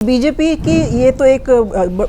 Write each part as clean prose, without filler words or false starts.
BJP की ये तो एक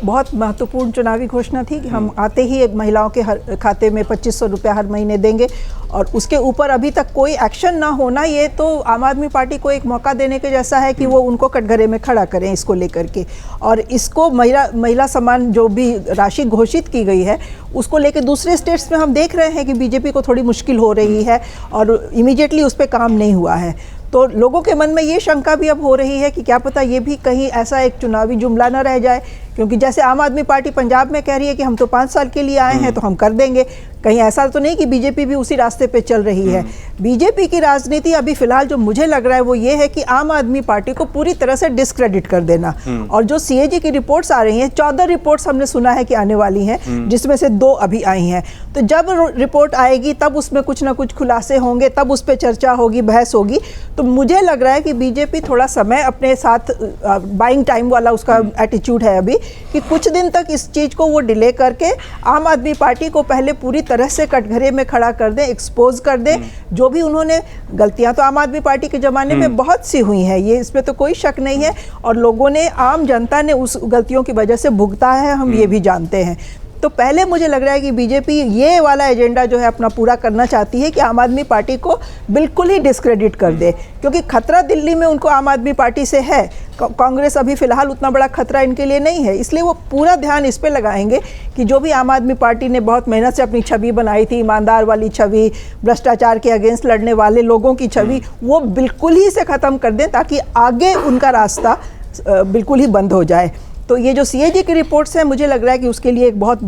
बहुत महत्वपूर्ण चुनावी घोषणा थी कि हम आते ही एक महिलाओं के हर खाते में 2500 रुपया हर महीने देंगे, और उसके ऊपर अभी तक कोई एक्शन ना होना, ये तो आम आदमी पार्टी को एक मौका देने के जैसा है कि वो उनको कटघरे में खड़ा करें इसको लेकर के। और इसको महिला सम्मान जो भी राशि घोषित की गई है उसको लेकर दूसरे स्टेट्स में हम देख रहे हैं कि बीजेपी को थोड़ी मुश्किल हो रही है और इमीडिएटली उस पर काम नहीं हुआ है। तो लोगों के मन में ये शंका भी अब हो रही है कि क्या पता ये भी कहीं ऐसा एक चुनावी जुमला न रह जाए, क्योंकि जैसे आम आदमी पार्टी पंजाब में कह रही है कि हम तो 5 साल के लिए आए हैं तो हम कर देंगे, कहीं ऐसा तो नहीं कि बीजेपी भी उसी रास्ते पे चल रही है। बीजेपी की राजनीति अभी फिलहाल जो मुझे लग रहा है वो ये है कि आम आदमी पार्टी को पूरी तरह से डिस्क्रेडिट कर देना। और जो सीएजी की रिपोर्ट्स आ रही हैं, 14 रिपोर्ट्स हमने सुना है कि आने वाली हैं, जिसमें से 2 अभी आई हैं। तो जब रिपोर्ट आएगी तब उसमें कुछ ना कुछ खुलासे होंगे, तब उस पर चर्चा होगी, बहस होगी। तो मुझे लग रहा है कि बीजेपी थोड़ा समय अपने साथ, बाइंग टाइम वाला उसका एटीट्यूड है अभी, कि कुछ दिन तक इस चीज़ को वो डिले करके आम आदमी पार्टी को पहले पूरी तरह से कटघरे में खड़ा कर दें, एक्सपोज कर दें। जो भी उन्होंने गलतियां तो आम आदमी पार्टी के ज़माने में बहुत सी हुई हैं, ये इसमें तो कोई शक नहीं है, और लोगों ने, आम जनता ने उस गलतियों की वजह से भुगता है, हम ये भी जानते हैं। तो पहले मुझे लग रहा है कि बीजेपी ये वाला एजेंडा जो है अपना पूरा करना चाहती है कि आम आदमी पार्टी को बिल्कुल ही डिस्क्रेडिट कर दे, क्योंकि खतरा दिल्ली में उनको आम आदमी पार्टी से है। कांग्रेस अभी फिलहाल उतना बड़ा खतरा इनके लिए नहीं है, इसलिए वो पूरा ध्यान इस पे लगाएंगे कि जो भी आम आदमी पार्टी ने बहुत मेहनत से अपनी छवि बनाई थी, ईमानदार वाली छवि, भ्रष्टाचार के अगेंस्ट लड़ने वाले लोगों की छवि, वो बिल्कुल ही से ख़त्म कर दें ताकि आगे उनका रास्ता बिल्कुल ही बंद हो जाए। तो ये जो सीएजी की रिपोर्ट्स हैं, मुझे लग रहा है कि उसके लिए एक बहुत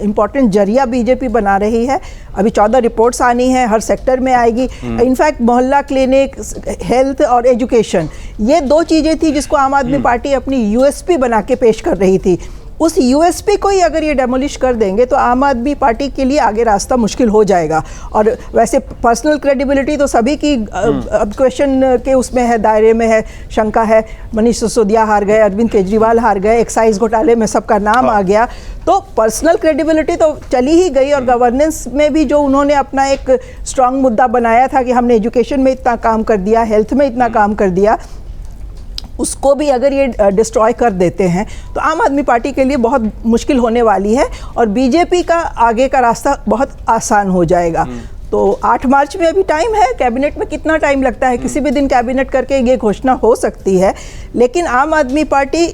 इंपॉर्टेंट जरिया बीजेपी बना रही है। अभी 14 रिपोर्ट्स आनी है, हर सेक्टर में आएगी। इनफैक्ट मोहल्ला क्लिनिक, हेल्थ और एजुकेशन, ये 2 चीज़ें थी जिसको आम आदमी पार्टी अपनी यूएसपी बना के पेश कर रही थी। उस यूएसपी को ही अगर ये डेमोलिश कर देंगे तो आम आदमी पार्टी के लिए आगे रास्ता मुश्किल हो जाएगा। और वैसे पर्सनल क्रेडिबिलिटी तो सभी की अब क्वेश्चन के उसमें है, दायरे में है, शंका है। मनीष सिसोदिया हार गए, अरविंद केजरीवाल हार गए, एक्साइज घोटाले में सबका नाम आ गया, तो पर्सनल क्रेडिबिलिटी तो चली ही गई। और गवर्नेंस में भी जो उन्होंने अपना एक स्ट्रांग मुद्दा बनाया था कि हमने एजुकेशन में इतना काम कर दिया, हेल्थ में इतना काम कर दिया, उसको भी अगर ये डिस्ट्रॉय कर देते हैं तो आम आदमी पार्टी के लिए बहुत मुश्किल होने वाली है और बीजेपी का आगे का रास्ता बहुत आसान हो जाएगा। तो 8 मार्च में अभी टाइम है, कैबिनेट में कितना टाइम लगता है, किसी भी दिन कैबिनेट करके ये घोषणा हो सकती है। लेकिन आम आदमी पार्टी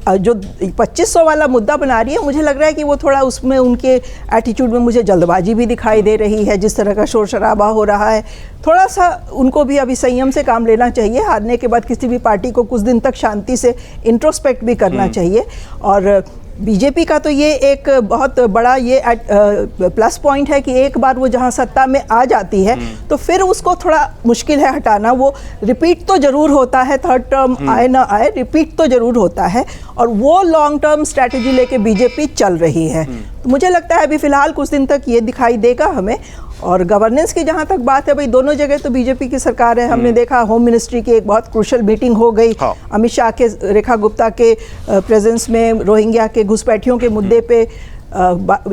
जो 2500 वाला मुद्दा बना रही है, मुझे लग रहा है कि वो थोड़ा उसमें उनके एटीट्यूड में मुझे जल्दबाजी भी दिखाई दे रही है। जिस तरह का शोर शराबा हो रहा है, थोड़ा सा उनको भी अभी संयम से काम लेना चाहिए। हारने के बाद किसी भी पार्टी को कुछ दिन तक शांति से इंट्रोस्पेक्ट भी करना चाहिए। और बीजेपी का तो ये एक बहुत बड़ा ये प्लस पॉइंट है कि एक बार वो जहां सत्ता में आ जाती है तो फिर उसको थोड़ा मुश्किल है हटाना। वो रिपीट तो जरूर होता है, 3rd टर्म आए ना आए, रिपीट तो जरूर होता है, और वो लॉन्ग टर्म स्ट्रैटेजी लेके बीजेपी चल रही है। तो मुझे लगता है अभी फिलहाल कुछ दिन तक ये दिखाई देगा हमें। और गवर्नेंस की जहाँ तक बात है, भाई दोनों जगह तो बीजेपी की सरकार है। हमने देखा होम मिनिस्ट्री की एक बहुत क्रूशल मीटिंग हो गई, अमित शाह के, रेखा गुप्ता के प्रेजेंस में रोहिंग्या के घुसपैठियों के मुद्दे पे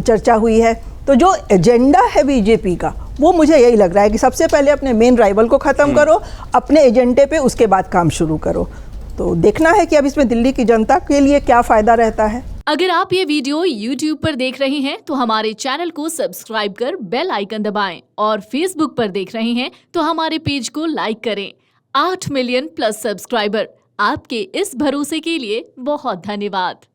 चर्चा हुई है। तो जो एजेंडा है बीजेपी का, वो मुझे यही लग रहा है कि सबसे पहले अपने मेन राइवल को ख़त्म करो, अपने एजेंडे पे उसके बाद काम शुरू करो। तो देखना है कि अब इसमें दिल्ली की जनता के लिए क्या फ़ायदा रहता है। अगर आप ये वीडियो YouTube पर देख रहे हैं तो हमारे चैनल को सब्सक्राइब कर बेल आइकन दबाएं, और Facebook पर देख रहे हैं तो हमारे पेज को लाइक करें। 8 मिलियन प्लस सब्सक्राइबर, आपके इस भरोसे के लिए बहुत धन्यवाद।